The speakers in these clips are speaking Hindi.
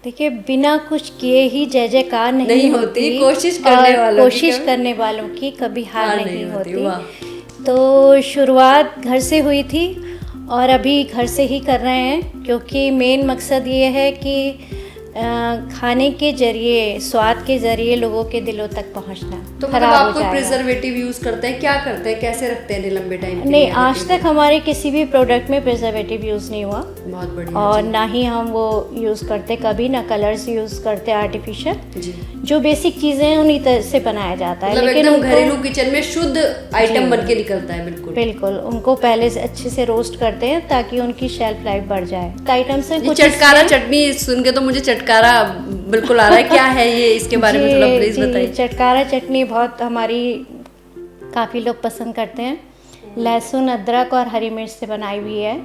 देखिए, बिना कुछ किए ही जय जयकार नहीं होती। कोशिश करने वालों की कभी हार नहीं होती। होती। वाह। तो शुरुआत घर से हुई थी और अभी घर से ही कर रहे हैं, क्योंकि मेन मकसद ये है कि खाने के जरिए, स्वाद के जरिए लोगों के दिलों तक पहुंचना। तो मतलब खराब आप हो कोई जाएगा। प्रिजर्वेटिव यूज करते हैं, क्या करते हैं, कैसे रखते हैं लंबे टाइम के नहीं, लिए? आज तक हमारे किसी भी प्रोडक्ट में प्रिजर्वेटिव यूज़ नहीं हुआ। बहुत बढ़िया और जी। ना ही हम वो यूज़ करते कभी, ना कलर्स यूज़ करते आर्टिफिशियल। जी। जो बेसिक चीज़ें हैं उन्हीं तरह से बनाया जाता है। मतलब लेकिन एकदम उनको घरेलू किचन में शुद्ध आइटम बन के निकलता है। बिल्कुल बिल्कुल उनको पहले से अच्छे से रोस्ट करते हैं ताकि उनकी शेल्फ लाइफ बढ़ जाए। आइटम्स हैं कुछ चटकारा चटनी सुन के तो मुझे चटकारा बिल्कुल आ रहा है। क्या है ये, इसके बारे में थोड़ा प्लीज बताइए। चटकारा चटनी बहुत हमारी काफ़ी लोग पसंद करते हैं। लहसुन, अदरक और हरी मिर्च से बनाई हुई है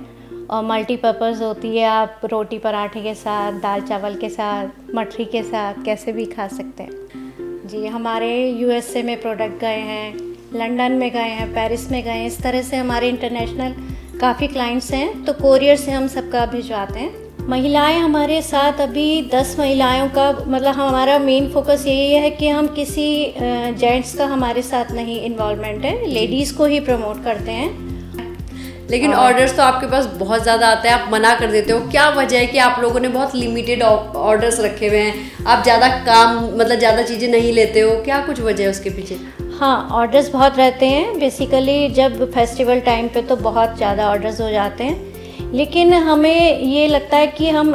और मल्टीपर्पज़ होती है। आप रोटी पराठे के साथ, दाल चावल के साथ, मठरी के साथ कैसे भी खा सकते हैं। जी, हमारे यूएसए में प्रोडक्ट गए हैं, लंदन में गए हैं, पेरिस में गए हैं। इस तरह से हमारे इंटरनेशनल काफ़ी क्लाइंट्स हैं, तो कोरियर से हम सबका भिजवाते हैं। महिलाएं हमारे साथ अभी 10 महिलाओं का, मतलब हमारा मेन फोकस यही है कि हम किसी जेंट्स का हमारे साथ नहीं इन्वॉल्वमेंट है, लेडीज़ को ही प्रमोट करते हैं। लेकिन ऑर्डर्स तो आपके पास बहुत ज़्यादा आते हैं, आप मना कर देते हो। क्या वजह है कि आप लोगों ने बहुत लिमिटेड ऑर्डर्स रखे हुए हैं, आप ज़्यादा काम, मतलब ज़्यादा चीज़ें नहीं लेते हो? क्या कुछ वजह है उसके पीछे? हाँ, ऑर्डर्स बहुत रहते हैं। बेसिकली जब फेस्टिवल टाइम पे तो बहुत ज़्यादा ऑर्डर्स हो जाते हैं, लेकिन हमें ये लगता है कि हम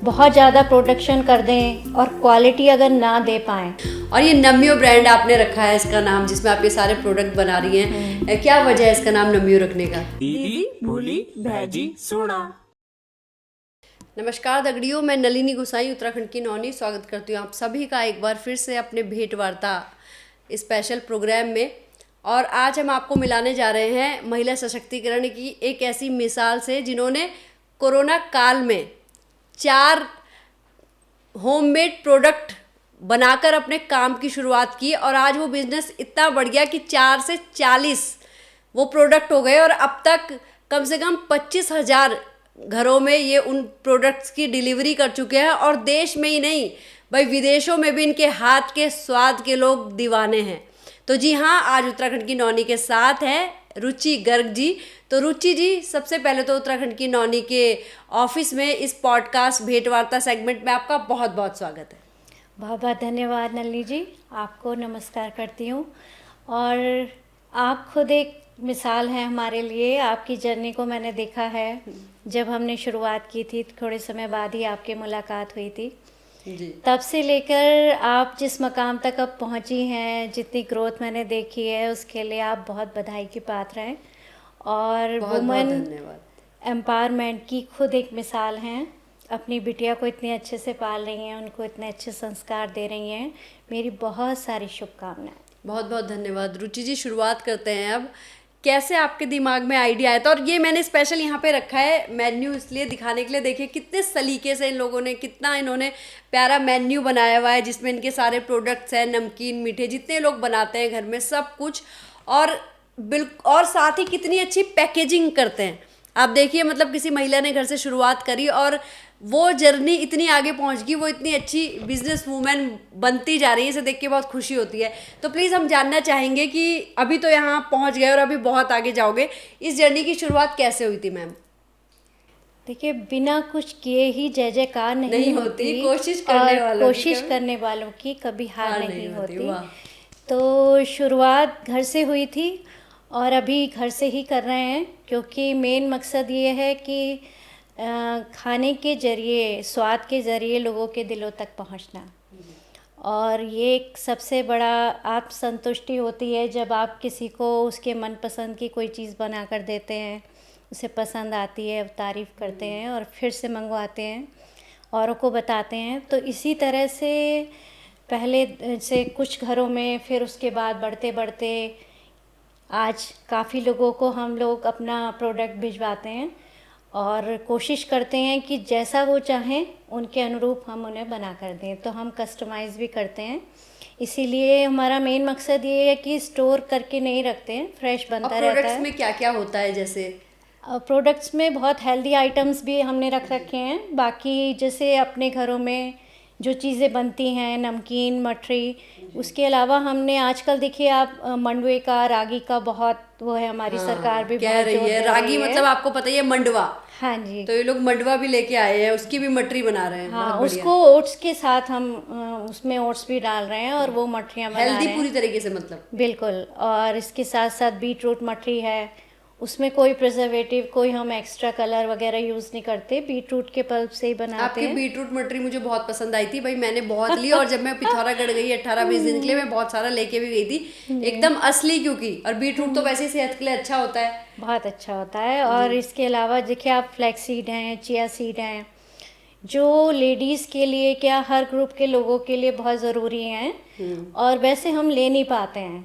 बहुत ज़्यादा प्रोडक्शन कर दें और क्वालिटी अगर ना दे पाएँ। और ये नम्यो ब्रांड आपने रखा है इसका नाम, जिसमें आप ये सारे प्रोडक्ट बना रही हैं, क्या वजह है इसका नाम नम्यो रखने का? दीदी भूली भैजी सोना। नमस्कार दगड़ियों, मैं नलिनी गुसाई उत्तराखंड की नौनी स्वागत करती हूँ आप सभी का एक बार फिर से अपने भेंट वार्ता स्पेशल प्रोग्राम में। और आज हम आपको मिलाने जा रहे हैं महिला सशक्तिकरण की एक ऐसी मिसाल से जिन्होंने कोरोना काल में 4 होममेड प्रोडक्ट बनाकर अपने काम की शुरुआत की और आज वो बिज़नेस इतना बढ़ गया कि 4 से 40 वो प्रोडक्ट हो गए और अब तक कम से कम 25,000 घरों में ये उन प्रोडक्ट्स की डिलीवरी कर चुके हैं। और देश में ही नहीं भाई, विदेशों में भी इनके हाथ के स्वाद के लोग दीवाने हैं। तो जी हाँ, आज उत्तराखंड की नौनी के साथ हैं रुचि गर्ग जी। तो रुचि जी, सबसे पहले तो उत्तराखंड की नौनी के ऑफिस में इस पॉडकास्ट भेंट वार्ता सेगमेंट में आपका बहुत बहुत स्वागत है। बहुत बहुत धन्यवाद नलिनी जी, आपको नमस्कार करती हूँ। और आप खुद एक मिसाल हैं हमारे लिए। आपकी जर्नी को मैंने देखा है, जब हमने शुरुआत की थी थोड़े समय बाद ही आपकी मुलाकात हुई थी जी। तब से लेकर आप जिस मकाम तक अब पहुंची हैं, जितनी ग्रोथ मैंने देखी है, उसके लिए आप बहुत बधाई की पात्र हैं और वुमेन एम्पावरमेंट की खुद एक मिसाल हैं। अपनी बिटिया को इतने अच्छे से पाल रही हैं, उनको इतने अच्छे संस्कार दे रही हैं। मेरी बहुत सारी शुभकामनाएं। बहुत बहुत धन्यवाद रुचि जी। शुरुआत करते हैं अब, कैसे आपके दिमाग में आइडिया आया था? और ये मैंने स्पेशल यहाँ पे रखा है मेन्यू इसलिए दिखाने के लिए। देखिए कितने सलीके से इन लोगों ने, कितना इन्होंने प्यारा मेन्यू बनाया हुआ है, जिसमें इनके सारे प्रोडक्ट्स हैं, नमकीन मीठे जितने लोग बनाते हैं घर में सब कुछ। और साथ ही कितनी अच्छी पैकेजिंग करते हैं। आप देखिए, मतलब किसी महिला ने घर से शुरुआत करी और वो जर्नी इतनी आगे पहुंच गई, वो इतनी अच्छी बिजनेस वूमेन बनती जा रही है। इसे देख के बहुत खुशी होती है। तो प्लीज़ हम जानना चाहेंगे कि अभी तो यहाँ पहुंच गए और अभी बहुत आगे जाओगे, इस जर्नी की शुरुआत कैसे हुई थी मैम? देखिए, बिना कुछ किए ही जय जयकार नहीं होती। कोशिश करने वालों की कभी हार नहीं होती। तो शुरुआत घर से हुई थी और अभी घर से ही कर रहे हैं, क्योंकि मेन मकसद ये है कि खाने के जरिए, स्वाद के ज़रिए लोगों के दिलों तक पहुंचना। और ये एक सबसे बड़ा आत्मसंतुष्टि होती है जब आप किसी को उसके मनपसंद की कोई चीज़ बना कर देते हैं, उसे पसंद आती है, तारीफ़ करते हैं और फिर से मंगवाते हैं, औरों को बताते हैं। तो इसी तरह से पहले से कुछ घरों में, फिर उसके बाद बढ़ते बढ़ते आज काफ़ी लोगों को हम लोग अपना प्रोडक्ट भिजवाते हैं और कोशिश करते हैं कि जैसा वो चाहें उनके अनुरूप हम उन्हें बना कर दें। तो हम कस्टमाइज़ भी करते हैं। इसीलिए हमारा मेन मकसद ये है कि स्टोर करके नहीं रखते हैं, फ्रेश बनता रहता है। प्रोडक्ट्स में क्या क्या होता है? जैसे प्रोडक्ट्स में बहुत हेल्दी आइटम्स भी हमने रख रखे हैं। बाकी जैसे अपने घरों में जो चीज़ें बनती हैं, नमकीन, मठरी, उसके अलावा हमने आजकल देखिए आप मंडवे का, रागी का बहुत वो है, हमारी सरकार भी कह बहुत रही जोर है दे रागी, रही है। मतलब आपको पता ही है मंडवा, हाँ जी। तो ये लोग मंडवा भी लेके आए हैं, उसकी भी मटरी बना रहे हैं। हाँ, बहुत बढ़िया, उसको ओट्स के साथ हम उसमें ओट्स भी डाल रहे हैं और वो मठरियाँ बना हेल्दी रहे पूरी हैं। तरीके से मतलब। बिल्कुल। और इसके साथ साथ बीट रूट मठरी है, उसमें कोई प्रिजर्वेटिव, कोई हम एक्स्ट्रा कलर वगैरह यूज़ नहीं करते, बीट रूट के पल्प से ही बनाते आपकी हैं। बीटरूट मटरी मुझे बहुत पसंद आई थी भाई, मैंने बहुत ली, और जब मैं पिथौरागढ़ गई 18-20 दिन के लिए, मैं बहुत सारा लेके भी गई थी, एकदम असली, क्योंकि और बीटरूट तो वैसे ही सेहत के लिए अच्छा होता है। बहुत अच्छा होता है। और इसके अलावा देखिए आप फ्लैक्स सीड हैं, चिया सीड हैं, जो लेडीज़ के लिए क्या हर ग्रुप के लोगों के लिए बहुत ज़रूरी हैं और वैसे हम ले नहीं पाते हैं।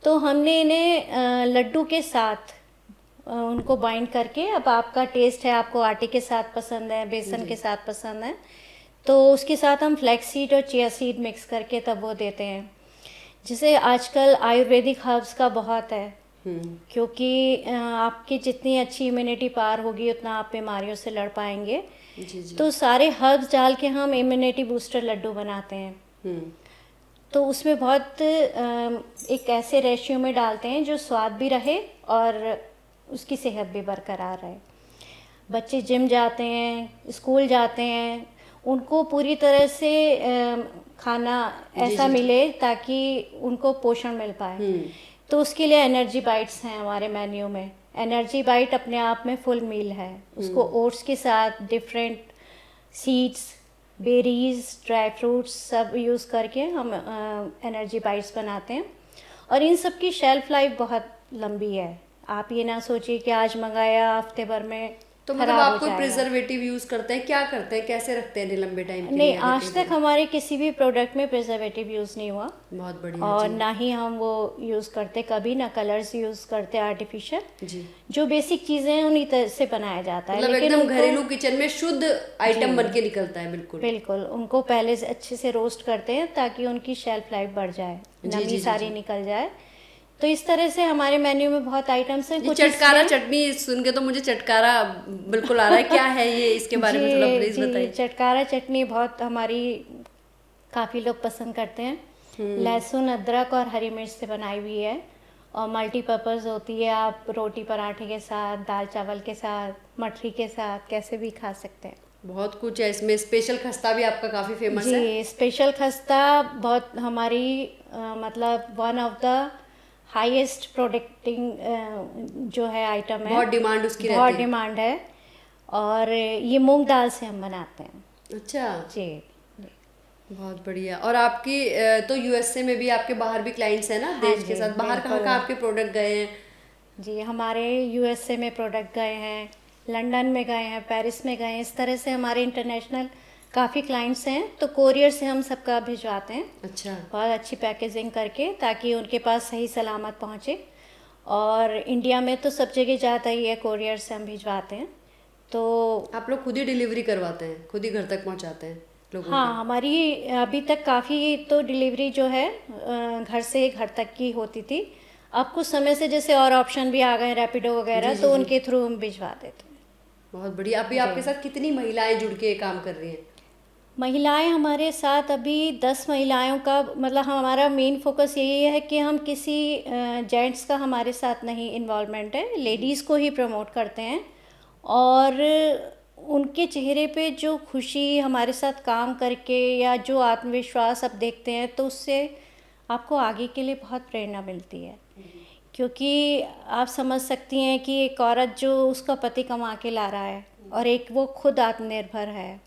तो हमने इन्हें लड्डू के साथ उनको बाइंड करके, अब आपका टेस्ट है, आपको आटे के साथ पसंद है, बेसन के साथ पसंद है, तो उसके साथ हम फ्लैक्स सीड और चिया सीड मिक्स करके तब वो देते हैं। जैसे आजकल आयुर्वेदिक हर्ब्स का बहुत है, क्योंकि आपकी जितनी अच्छी इम्यूनिटी पावर होगी उतना आप बीमारियों से लड़ पाएंगे। जी जी। तो सारे हर्ब्स डाल के हम इम्यूनिटी बूस्टर लड्डू बनाते हैं। तो उसमें बहुत एक ऐसे रेशियो में डालते हैं जो स्वाद भी रहे और उसकी सेहत भी बरकरार रहे। बच्चे जिम जाते हैं, स्कूल जाते हैं, उनको पूरी तरह से खाना ऐसा मिले ताकि उनको पोषण मिल पाए। तो उसके लिए एनर्जी बाइट्स हैं हमारे मेन्यू में। एनर्जी बाइट अपने आप में फुल मील है, उसको ओट्स के साथ different seeds, berries, dry fruits सब यूज़ करके हम एनर्जी बाइट्स बनाते हैं। और इन सब की शेल्फ लाइफ बहुत लंबी है। आप ये ना सोचिए कि आज मंगाया हफ्ते भर में तो मतलब खराब आप हो कोई जाएगा। प्रिजर्वेटिव यूज करते हैं, क्या करते हैं, कैसे रखते हैं इन्हें लंबे टाइम के नहीं, लिए? आज तक हमारे किसी भी प्रोडक्ट में प्रिजर्वेटिव यूज़ नहीं हुआ बहुत बढ़िया और जी। ना ही हम वो यूज़ करते कभी, ना कलर्स यूज़ करते आर्टिफिशियल। जी, जो बेसिक चीज़ें हैं उन्हीं तरह से बनाया जाता है, मतलब लेकिन एकदम उनको घरेलू किचन में शुद्ध आइटम बन के निकलता है। बिल्कुल बिल्कुल उनको पहले से अच्छे से रोस्ट करते हैं ताकि उनकी शेल्फ लाइफ बढ़ जाए, नमी सारी निकल जाए। तो इस तरह से हमारे मेन्यू में बहुत आइटम्स हैं। ये कुछ चटकारा इसमें चटनी सुन के तो मुझे चटकारा बिल्कुल आ रहा है, क्या है ये, इसके बारे में थोड़ा प्लीज जी, बताइए। चटकारा चटनी बहुत हमारी काफ़ी लोग पसंद करते हैं। लहसुन, अदरक और हरी मिर्च से बनाई हुई है और मल्टीपर्पज़ होती है। आप रोटी पराठे के साथ, दाल चावल के साथ, मठरी के साथ कैसे भी खा सकते हैं। बहुत कुछ है इसमें। स्पेशल खस्ता भी आपका काफी फेमस है। जी, स्पेशल खस्ता बहुत हमारी मतलब वन ऑफ द हाईएस्ट प्रोडक्टिंग जो है आइटम है, बहुत डिमांड उसकी बहुत रहती है। डिमांड है। और ये मूंग दाल से हम बनाते हैं। अच्छा, जी, बहुत बढ़िया। और आपकी तो यूएसए में भी, आपके बाहर भी क्लाइंट्स हैं ना, हाँ देश के जी, साथ बाहर कहाँ बिल्कुल। कहाँ आपके प्रोडक्ट गए हैं? जी, हमारे यूएसए में प्रोडक्ट गए हैं, लंदन में गए हैं, पेरिस में गए हैं। इस तरह से हमारे इंटरनेशनल काफ़ी क्लाइंट्स हैं, तो कोरियर से हम सबका भिजवाते हैं। अच्छा, बहुत अच्छी पैकेजिंग करके ताकि उनके पास सही सलामत पहुँचे। और इंडिया में तो सब जगह जाता ही है, कोरियर से हम भिजवाते हैं। तो आप लोग खुद ही डिलीवरी करवाते हैं, खुद ही घर तक पहुंचाते हैं लोगों हाँ, हमारी अभी तक काफ़ी तो डिलीवरी जो है घर से घर तक की होती थी। अब कुछ समय से जैसे और ऑप्शन भी आ गए, रैपिडो वगैरह, तो उनके थ्रू हम भिजवा देते हैं। बहुत बढ़िया। अभी आपके साथ कितनी महिलाएं जुड़ के काम कर रही हैं? महिलाएं हमारे साथ अभी 10 महिलाओं का, मतलब हमारा मेन फोकस यही है कि हम किसी जेंट्स का हमारे साथ नहीं इन्वॉल्वमेंट है, लेडीज़ को ही प्रमोट करते हैं। और उनके चेहरे पे जो खुशी हमारे साथ काम करके या जो आत्मविश्वास आप देखते हैं, तो उससे आपको आगे के लिए बहुत प्रेरणा मिलती है। क्योंकि आप समझ सकती हैं कि एक औरत जो उसका पति कमा के ला रहा है और एक वो खुद आत्मनिर्भर है,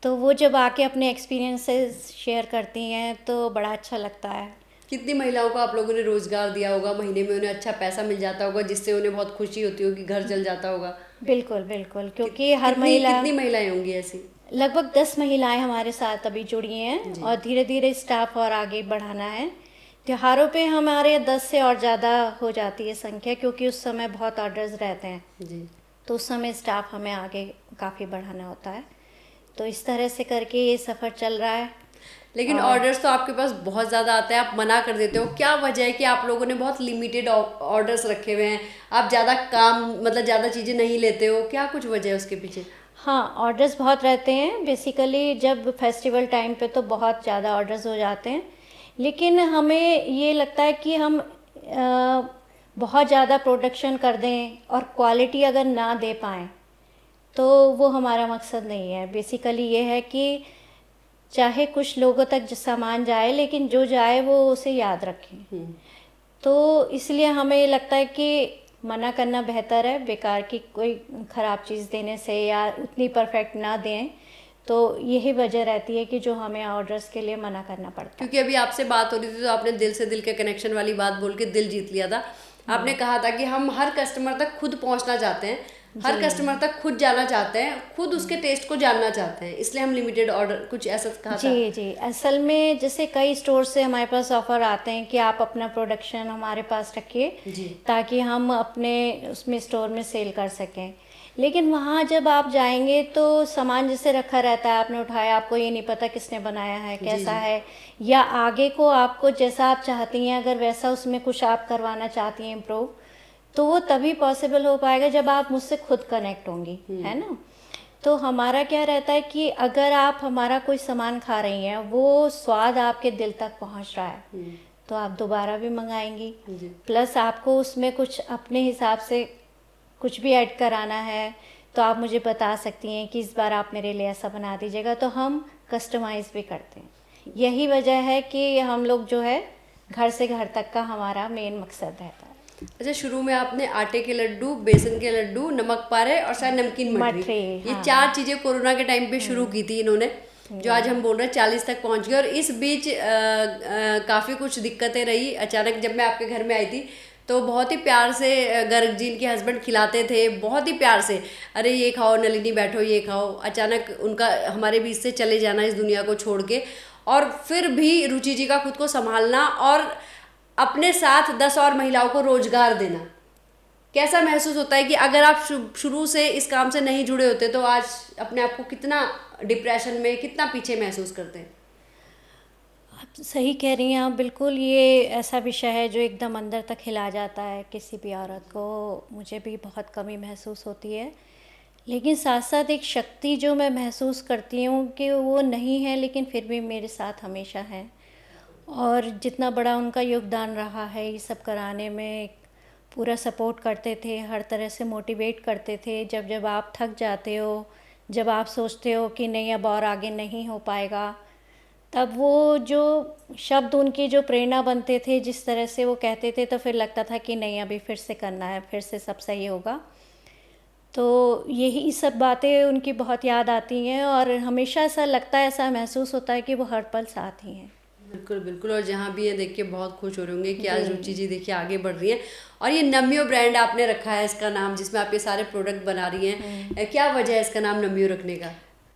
तो वो जब आके अपने एक्सपीरियंसेस शेयर करती हैं तो बड़ा अच्छा लगता है। कितनी महिलाओं को आप लोगों ने रोजगार दिया होगा, महीने में उन्हें अच्छा पैसा मिल जाता होगा, जिससे उन्हें बहुत खुशी होती होगी, घर चल जाता होगा? बिल्कुल बिल्कुल, क्योंकि हर कितनी महिलाएं होंगी ऐसी? लगभग 10 महिलाएं हमारे साथ अभी जुड़ी हैं और धीरे धीरे स्टाफ और आगे बढ़ाना है। त्योहारों पे हमारे 10 से और ज़्यादा हो जाती है संख्या, क्योंकि उस समय बहुत ऑर्डर्स रहते हैं, जी, तो उस समय स्टाफ हमें आगे काफ़ी बढ़ाना होता है। तो इस तरह से करके ये सफ़र चल रहा है। लेकिन ऑर्डर्स तो आपके पास बहुत ज़्यादा आते हैं, आप मना कर देते हो, क्या वजह है कि आप लोगों ने बहुत लिमिटेड ऑर्डर्स रखे हुए हैं, आप ज़्यादा काम मतलब ज़्यादा चीज़ें नहीं लेते हो, क्या कुछ वजह है उसके पीछे? हाँ, ऑर्डर्स बहुत रहते हैं बेसिकली। जब फेस्टिवल टाइम पे तो बहुत ज़्यादा ऑर्डर्स हो जाते हैं, लेकिन हमें ये लगता है कि हम बहुत ज़्यादा प्रोडक्शन कर दें और क्वालिटी अगर ना दे पाएँ तो वो हमारा मकसद नहीं है। बेसिकली ये है कि चाहे कुछ लोगों तक जो सामान जाए, लेकिन जो जाए वो उसे याद रखें। तो इसलिए हमें लगता है कि मना करना बेहतर है, बेकार की कोई ख़राब चीज़ देने से या उतनी परफेक्ट ना दें। तो यही वजह रहती है कि जो हमें ऑर्डर्स के लिए मना करना पड़ता है। क्योंकि अभी आपसे बात हो रही थी तो आपने दिल से दिल के कनेक्शन वाली बात बोल के दिल जीत लिया था। आपने कहा था कि हम हर कस्टमर तक खुद पहुंचना चाहते हैं, हर कस्टमर तक खुद जाना चाहते हैं, खुद उसके टेस्ट को जानना चाहते हैं, इसलिए हम लिमिटेड ऑर्डर कुछ ऐसा कहा था। जी जी, असल में जैसे कई स्टोर से हमारे पास ऑफ़र आते हैं कि आप अपना प्रोडक्शन हमारे पास रखिए ताकि हम अपने उसमें स्टोर में सेल कर सकें। लेकिन वहाँ जब आप जाएंगे तो सामान जैसे रखा रहता है, आपने उठाया, आपको ये नहीं पता किसने बनाया है, कैसा है, या आगे को आपको जैसा आप चाहती हैं अगर वैसा उसमें कुछ आप करवाना चाहती हैं इम्प्रूव, तो वो तभी पॉसिबल हो पाएगा जब आप मुझसे खुद कनेक्ट होंगी, है ना। तो हमारा क्या रहता है कि अगर आप हमारा कोई सामान खा रही हैं, वो स्वाद आपके दिल तक पहुंच रहा है, तो आप दोबारा भी मंगाएंगी। प्लस आपको उसमें कुछ अपने हिसाब से कुछ भी ऐड कराना है तो आप मुझे बता सकती हैं कि इस बार आप मेरे लिए ऐसा बना दीजिएगा, तो हम कस्टमाइज़ भी करते हैं। यही वजह है कि हम लोग जो है घर से घर तक का हमारा मेन मकसद रहता है। अच्छा, शुरू में आपने आटे के लड्डू, बेसन के लड्डू, नमक पारे और शायद नमकीन मठरी, ये हाँ। 4 चीज़ें कोरोना के टाइम पे शुरू की थी इन्होंने, जो आज हम बोल रहे हैं 40 तक पहुंच गए। और इस बीच काफ़ी कुछ दिक्कतें रही। अचानक जब मैं आपके घर में आई थी तो बहुत ही प्यार से गर्ग जी इनके हस्बैंड खिलाते थे, बहुत ही प्यार से, अरे ये खाओ नलिनी, बैठो ये खाओ। अचानक उनका हमारे बीच से चले जाना इस दुनिया को छोड़ के, और फिर भी रुचि जी का खुद को संभालना और अपने साथ 10 और महिलाओं को रोजगार देना, कैसा महसूस होता है कि अगर आप शुरू से इस काम से नहीं जुड़े होते तो आज अपने आप को कितना डिप्रेशन में, कितना पीछे महसूस करते हैं? आप सही कह रही हैं आप, बिल्कुल। ये ऐसा विषय है जो एकदम अंदर तक हिला जाता है किसी भी औरत को। मुझे भी बहुत कमी महसूस होती है, लेकिन साथ साथ एक शक्ति जो मैं महसूस करती हूँ कि वो नहीं है, लेकिन फिर भी मेरे साथ हमेशा है। और जितना बड़ा उनका योगदान रहा है ये सब कराने में, पूरा सपोर्ट करते थे, हर तरह से मोटिवेट करते थे। जब जब आप थक जाते हो, जब आप सोचते हो कि नहीं अब और आगे नहीं हो पाएगा, तब वो जो शब्द उनकी जो प्रेरणा बनते थे, जिस तरह से वो कहते थे, तो फिर लगता था कि नहीं अभी फिर से करना है, फिर से सब सही होगा। तो यही सब बातें उनकी बहुत याद आती हैं और हमेशा ऐसा लगता है, ऐसा महसूस होता है कि वो हर पल साथ ही हैं। बिल्कुल बिल्कुल। और जहाँ भी ये देख के बहुत खुश हो रहे होंगे कि आज रुचि जी देखिए आगे बढ़ रही हैं। और ये नम्यो ब्रांड आपने रखा है इसका नाम, जिसमें आप ये सारे प्रोडक्ट बना रही हैं, क्या वजह है इसका नाम नम्यो रखने का?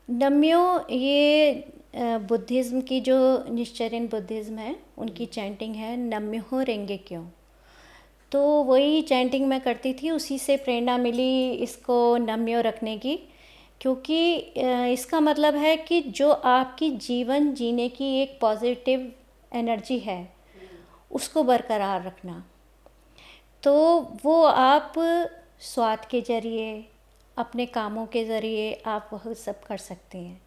नम्यो ये बुद्धिज़्म की जो निश्चरिन बुद्धिज़्म है उनकी चैंटिंग है, नम्यो रेंगे क्यों। तो वही चैंटिंग मैं करती थी, उसी से प्रेरणा मिली इसको नम्यो रखने की। क्योंकि इसका मतलब है कि जो आपकी जीवन जीने की एक पॉजिटिव एनर्जी है उसको बरकरार रखना, तो वो आप स्वाद के ज़रिए, अपने कामों के ज़रिए आप वह सब कर सकते हैं।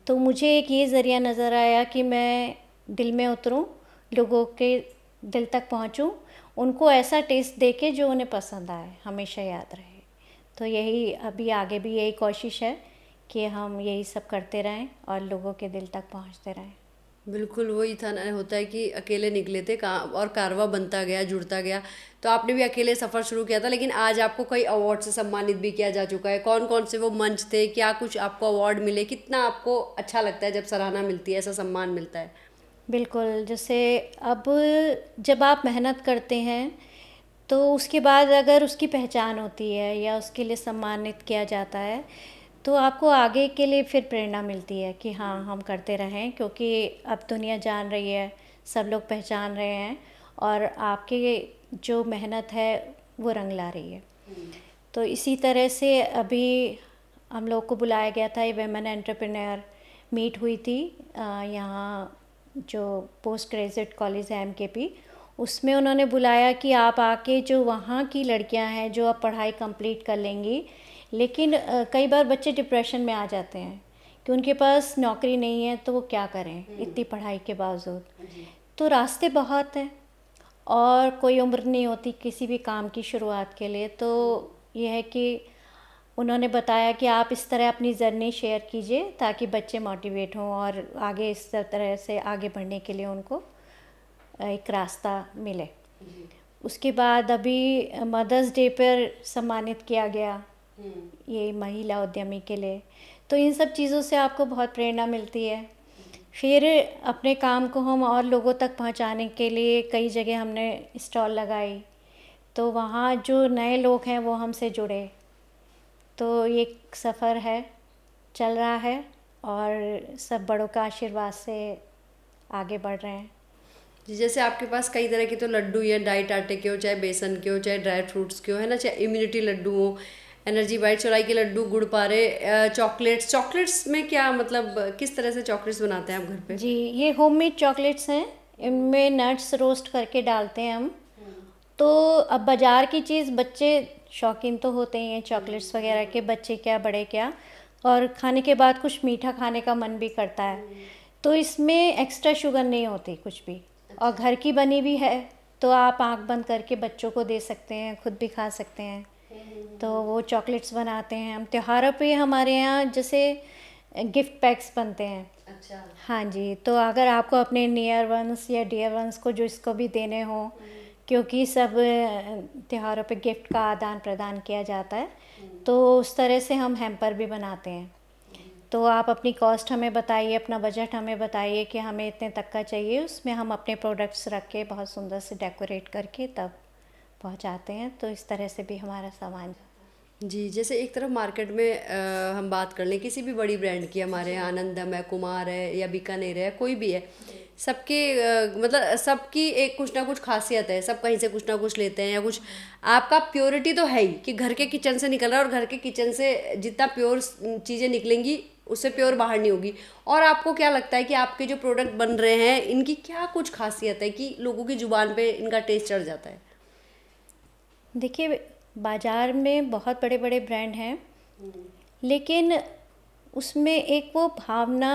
तो मुझे एक ये ज़रिया नज़र आया कि मैं दिल में उतरूं, लोगों के दिल तक पहुंचूं, उनको ऐसा टेस्ट दे के जो उन्हें पसंद आए, हमेशा याद रहे। तो यही अभी आगे भी यही कोशिश है कि हम यही सब करते रहें और लोगों के दिल तक पहुंचते रहें। बिल्कुल वही था ना, होता है कि अकेले निकले थे और कारवा बनता गया, जुड़ता गया। तो आपने भी अकेले सफ़र शुरू किया था, लेकिन आज आपको कई अवार्ड से सम्मानित भी किया जा चुका है। कौन कौन से वो मंच थे, क्या कुछ आपको अवार्ड मिले, कितना आपको अच्छा लगता है जब सराहना मिलती है, ऐसा सम्मान मिलता है? बिल्कुल, जैसे अब जब आप मेहनत करते हैं तो उसके बाद अगर उसकी पहचान होती है या उसके लिए सम्मानित किया जाता है, तो आपको आगे के लिए फिर प्रेरणा मिलती है कि हाँ हम करते रहें, क्योंकि अब दुनिया जान रही है, सब लोग पहचान रहे हैं और आपकी जो मेहनत है वो रंग ला रही है। तो इसी तरह से अभी हम लोग को बुलाया गया था, ये वेमेन एंटरप्रेन्योर मीट हुई थी यहाँ जो पोस्ट ग्रेजुएट कॉलेज है MKP, उसमें उन्होंने बुलाया कि आप आके जो वहाँ की लड़कियाँ हैं जो अब पढ़ाई कंप्लीट कर लेंगी, लेकिन कई बार बच्चे डिप्रेशन में आ जाते हैं कि उनके पास नौकरी नहीं है तो वो क्या करें इतनी पढ़ाई के बावजूद। तो रास्ते बहुत हैं और कोई उम्र नहीं होती किसी भी काम की शुरुआत के लिए। तो ये है कि उन्होंने बताया कि आप इस तरह अपनी जर्नी शेयर कीजिए ताकि बच्चे मोटिवेट हों और आगे इस तरह से आगे बढ़ने के लिए उनको एक रास्ता मिले। उसके बाद अभी मदर्स डे पर सम्मानित किया गया ये महिला उद्यमी के लिए। तो इन सब चीज़ों से आपको बहुत प्रेरणा मिलती है। फिर अपने काम को हम और लोगों तक पहुंचाने के लिए कई जगह हमने स्टॉल लगाई, तो वहाँ जो नए लोग हैं वो हमसे जुड़े। तो ये सफ़र है, चल रहा है और सब बड़ों का आशीर्वाद से आगे बढ़ रहे हैं। जैसे आपके पास कई तरह के तो लड्डू या डाइट आटे के हो, चाहे बेसन के हो, चाहे ड्राई फ्रूट्स के हो, है ना, चाहे इम्यूनिटी लड्डू हो, एनर्जी बाइट, चौलाई के लड्डू, गुड़ पारे, चॉकलेट्स में क्या मतलब किस तरह से चॉकलेट्स बनाते हैं आप घर पे? जी, ये होममेड चॉकलेट्स हैं, इनमें नट्स रोस्ट करके डालते हैं हम। तो अब बाज़ार की चीज़, बच्चे शौकीन तो होते ही हैं चॉकलेट्स वगैरह के, बच्चे क्या बड़े क्या, और खाने के बाद कुछ मीठा खाने का मन भी करता है। तो इसमें एक्स्ट्रा शुगर नहीं होती कुछ भी, और घर की बनी भी है तो आप आंख बंद करके बच्चों को दे सकते हैं, खुद भी खा सकते हैं। तो वो चॉकलेट्स बनाते हैं हम त्योहारों पे। हमारे यहाँ जैसे गिफ्ट पैक्स बनते हैं। अच्छा। हाँ जी, तो अगर आपको अपने नियर वंस या डियर वंस को जो इसको भी देने हो, क्योंकि सब त्योहारों पे गिफ्ट का आदान प्रदान किया जाता है, तो उस तरह से हम हैम्पर भी बनाते हैं। तो आप अपनी कॉस्ट हमें बताइए, अपना बजट हमें बताइए कि हमें इतने तक का चाहिए, उसमें हम अपने प्रोडक्ट्स रख के बहुत सुंदर से डेकोरेट करके तब पहुंचाते हैं। तो इस तरह से भी हमारा सामान। जी, जैसे एक तरफ मार्केट में हम बात कर लें किसी भी बड़ी ब्रांड की, हमारे यहाँ आनंदम है, कुमार है या बीकानेर है, कोई भी है, सबके मतलब सबकी एक कुछ ना कुछ खासियत है, सब कहीं से कुछ ना कुछ लेते हैं या कुछ। आपका प्योरिटी तो है ही कि घर के किचन से निकल रहा है, और घर के किचन से जितना प्योर चीज़ें निकलेंगी उससे प्योर बाहर नहीं होगी। और आपको क्या लगता है कि आपके जो प्रोडक्ट बन रहे हैं इनकी क्या कुछ खासियत है कि लोगों की ज़ुबान पे इनका टेस्ट चढ़ जाता है? देखिए, बाज़ार में बहुत बड़े बड़े ब्रांड हैं, लेकिन उसमें एक वो भावना,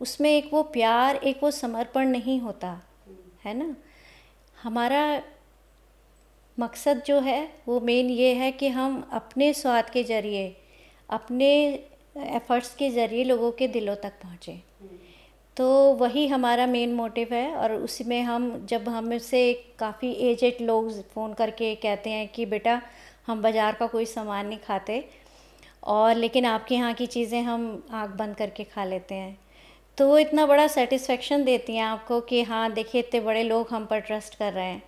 उसमें एक वो प्यार, एक वो समर्पण नहीं होता है ना। हमारा मकसद जो है वो मेन ये है कि हम अपने स्वाद के ज़रिए, अपने एफ़र्ट्स के ज़रिए लोगों के दिलों तक पहुँचें। तो वही हमारा मेन मोटिव है। और उसी में हम, जब हमसे काफ़ी एजेड लोग फ़ोन करके कहते हैं कि बेटा हम बाज़ार का कोई सामान नहीं खाते, और लेकिन आपके यहाँ की चीज़ें हम आँख बंद करके खा लेते हैं, तो वो इतना बड़ा सेटिस्फेक्शन देती हैं आपको कि हाँ देखिए इतने बड़े लोग हम पर ट्रस्ट कर रहे हैं।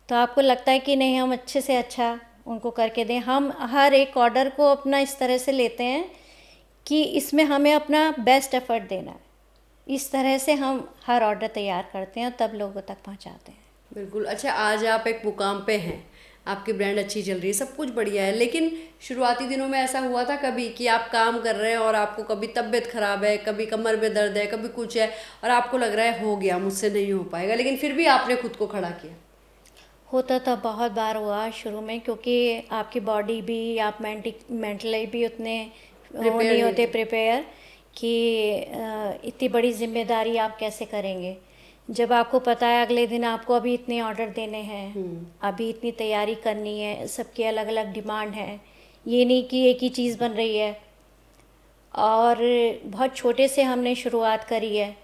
तो आपको लगता है कि नहीं, हम अच्छे से अच्छा उनको करके दें। हम हर एक ऑर्डर को अपना इस तरह से लेते हैं कि इसमें हमें अपना बेस्ट एफ़र्ट देना है। इस तरह से हम हर ऑर्डर तैयार करते हैं और तब लोगों तक पहुंचाते हैं। बिल्कुल। अच्छा, आज आप एक मुकाम पे हैं, आपकी ब्रांड अच्छी चल रही है, सब कुछ बढ़िया है, लेकिन शुरुआती दिनों में ऐसा हुआ था कभी कि आप काम कर रहे हैं और आपको कभी तबीयत ख़राब है, कभी कमर में दर्द है, कभी कुछ है, और आपको लग रहा है हो गया, मुझसे नहीं हो पाएगा, लेकिन फिर भी आपने खुद को खड़ा किया? होता था, बहुत बार हुआ शुरू में, क्योंकि आपकी बॉडी भी, आप मेंटली भी उतने नहीं होते प्रिपेयर कि इतनी बड़ी जिम्मेदारी आप कैसे करेंगे। जब आपको पता है अगले दिन आपको अभी इतने ऑर्डर देने हैं, अभी इतनी तैयारी करनी है, सबकी अलग अलग डिमांड है, ये नहीं कि एक ही चीज़ बन रही है, और बहुत छोटे से हमने शुरुआत करी है,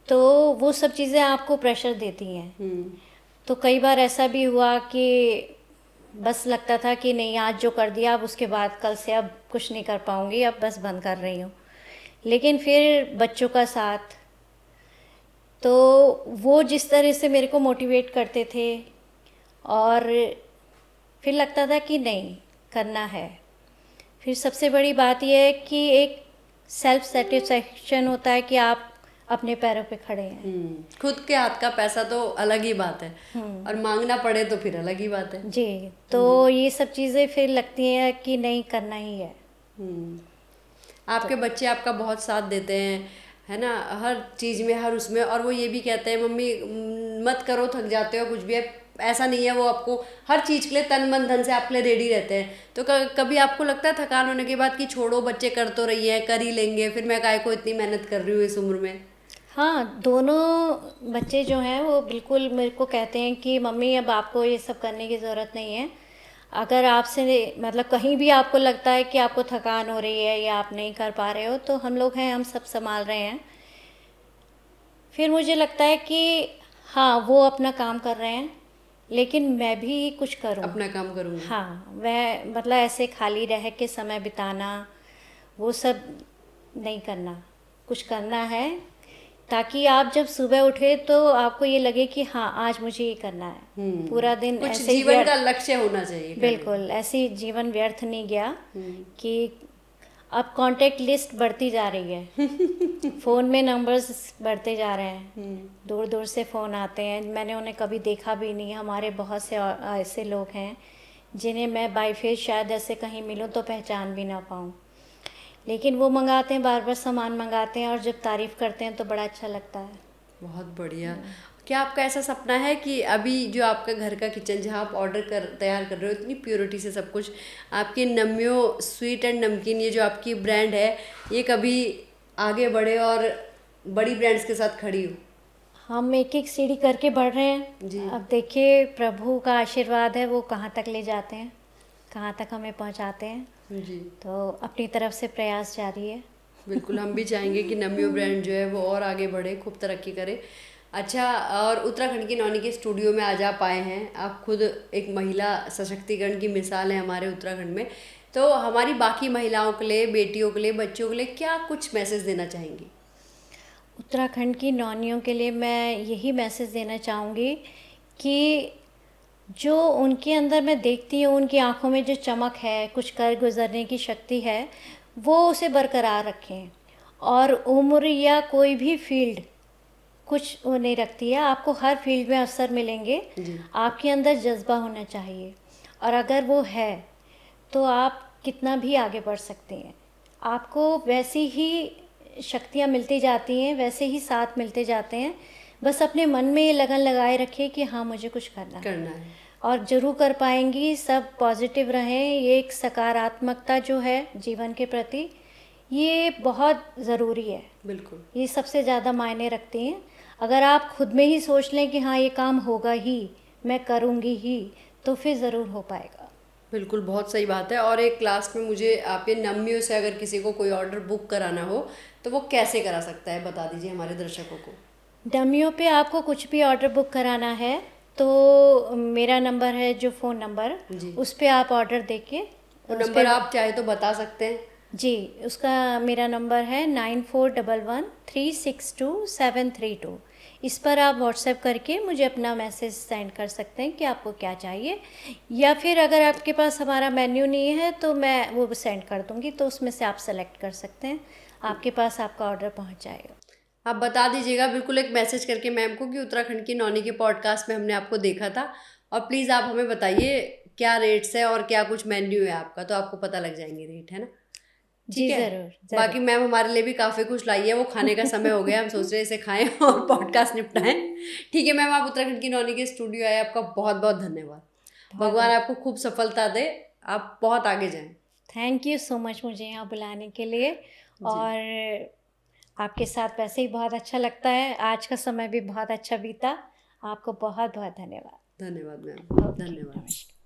तो वो सब चीज़ें आपको प्रेशर देती हैं। तो कई बार ऐसा भी हुआ कि बस लगता था कि नहीं, आज जो कर दिया अब उसके बाद कल से अब कुछ नहीं कर पाऊँगी, अब बस बंद कर रही हूँ। लेकिन फिर बच्चों का साथ, तो वो जिस तरह से मेरे को मोटिवेट करते थे, और फिर लगता था कि नहीं, करना है। फिर सबसे बड़ी बात यह है कि एक सेल्फ सेटिस्फेक्शन होता है कि आप अपने पैरों पे खड़े हैं। खुद के हाथ का पैसा तो अलग ही बात है, और मांगना पड़े तो फिर अलग ही बात है। जी, तो ये सब चीज़ें फिर लगती हैं कि नहीं, करना ही है। आपके बच्चे आपका बहुत साथ देते हैं, है ना, हर चीज़ में, हर उसमें, और वो ये भी कहते हैं मम्मी मत करो, थक जाते हो, कुछ भी है, ऐसा नहीं है, वो आपको हर चीज़ के लिए तन मन धन से आपके लिए रेडी रहते हैं। तो कभी आपको लगता है थकान होने के बाद कि छोड़ो, बच्चे कर तो रही है, कर ही लेंगे, फिर मैं काहे को इतनी मेहनत कर रही हूँ इस उम्र में? हाँ, दोनों बच्चे जो हैं वो बिल्कुल मेरे को कहते हैं कि मम्मी अब आपको ये सब करने की ज़रूरत नहीं है। अगर आपसे मतलब कहीं भी आपको लगता है कि आपको थकान हो रही है या आप नहीं कर पा रहे हो, तो हम लोग हैं, हम सब संभाल रहे हैं। फिर मुझे लगता है कि हाँ, वो अपना काम कर रहे हैं, लेकिन मैं भी कुछ करूँ। अपना काम करूँगी। हाँ, वह मतलब ऐसे खाली रह के समय बिताना, वो सब नहीं करना, कुछ करना है, ताकि आप जब सुबह उठे तो आपको ये लगे कि हाँ, आज मुझे ये करना है। पूरा दिन कुछ ऐसे ही जीवन का लक्ष्य होना चाहिए। बिल्कुल, ऐसे ही जीवन व्यर्थ नहीं गया कि अब कांटेक्ट लिस्ट बढ़ती जा रही है। फ़ोन में नंबर्स बढ़ते जा रहे हैं, दूर दूर से फ़ोन आते हैं, मैंने उन्हें कभी देखा भी नहीं। हमारे बहुत से ऐसे लोग हैं जिन्हें मैं बाय फेस शायद ऐसे कहीं मिलूं तो पहचान भी ना पाऊं, लेकिन वो मंगाते हैं, बार बार सामान मंगाते हैं, और जब तारीफ़ करते हैं तो बड़ा अच्छा लगता है। बहुत बढ़िया। क्या आपका ऐसा सपना है कि अभी जो आपका घर का किचन जहाँ आप तैयार कर रहे हो, इतनी प्योरिटी से सब कुछ, आपकी नम्यो स्वीट एंड नमकीन, ये जो आपकी ब्रांड है, ये कभी आगे बढ़े और बड़ी ब्रांड्स के साथ खड़ी हो? हम एक एक सीढ़ी करके बढ़ रहे हैं जी। अब देखिए प्रभु का आशीर्वाद है, वो कहाँ तक ले जाते हैं, कहाँ तक हमें पहुँचाते हैं। जी, तो अपनी तरफ से प्रयास जारी है। बिल्कुल, हम भी चाहेंगे कि नम्यो ब्रांड जो है वो और आगे बढ़े, खूब तरक्की करे। अच्छा, और उत्तराखंड की नौनी के स्टूडियो में आज आप आए हैं, आप खुद एक महिला सशक्तिकरण की मिसाल है हमारे उत्तराखंड में, तो हमारी बाकी महिलाओं के लिए, बेटियों के लिए, बच्चों के लिए क्या कुछ मैसेज देना चाहेंगी? उत्तराखंड की नौनियों के लिए मैं यही मैसेज देना चाहूँगी कि जो उनके अंदर मैं देखती हूँ, उनकी आंखों में जो चमक है, कुछ कर गुजरने की शक्ति है, वो उसे बरकरार रखें। और उम्र या कोई भी फील्ड कुछ वो नहीं रखती है, आपको हर फील्ड में अवसर मिलेंगे। आपके अंदर जज्बा होना चाहिए, और अगर वो है तो आप कितना भी आगे बढ़ सकते हैं। आपको वैसी ही शक्तियाँ मिलती जाती हैं, वैसे ही साथ मिलते जाते हैं। बस अपने मन में ये लगन लगाए रखिए कि हाँ, मुझे कुछ करना है, और ज़रूर कर पाएंगी। सब पॉजिटिव रहें, ये एक सकारात्मकता जो है जीवन के प्रति, ये बहुत ज़रूरी है। बिल्कुल, ये सबसे ज़्यादा मायने रखती हैं। अगर आप खुद में ही सोच लें कि हाँ, ये काम होगा ही, मैं करूँगी ही, तो फिर ज़रूर हो पाएगा। बिल्कुल, बहुत सही बात है। और एक लास्ट में मुझे आप ये नम्यो से अगर किसी को कोई ऑर्डर बुक कराना हो तो वो कैसे करा सकता है, बता दीजिए हमारे दर्शकों को। नम्यो पे आपको कुछ भी ऑर्डर बुक कराना है तो मेरा नंबर है, जो फ़ोन नंबर, उस पर आप ऑर्डर देके, नंबर आप चाहे तो बता सकते हैं। जी, उसका मेरा नंबर है 9411362732। इस पर आप व्हाट्सएप करके मुझे अपना मैसेज सेंड कर सकते हैं कि आपको क्या चाहिए, या फिर अगर आपके पास हमारा मेन्यू नहीं है तो मैं वो सेंड कर दूंगी, तो उसमें से आप सेलेक्ट कर सकते हैं, आपके पास आपका ऑर्डर पहुंच जाएगा। आप बता दीजिएगा बिल्कुल एक मैसेज करके मैम को कि उत्तराखंड की नौनी के पॉडकास्ट में हमने आपको देखा था, और प्लीज़ आप हमें बताइए क्या रेट्स है और क्या कुछ मेन्यू है आपका, तो आपको पता लग जाएंगे रेट, है ना? जी, ज़रूर। बाकी मैम हमारे लिए भी काफ़ी कुछ लाई है, वो खाने का समय हो गया, हम सोच रहे हैं इसे खाएं और पॉडकास्ट निपटाएं। ठीक है मैम, आप उत्तराखंड की नौनी के स्टूडियो आए, आपका बहुत बहुत धन्यवाद। भगवान आपको खूब सफलता दे, आप बहुत आगे जाएं। थैंक यू सो मच मुझे यहाँ बुलाने के लिए, और आपके साथ वैसे ही बहुत अच्छा लगता है। आज का समय भी बहुत अच्छा बीता। आपको बहुत बहुत धन्यवाद। धन्यवाद मैम, धन्यवाद।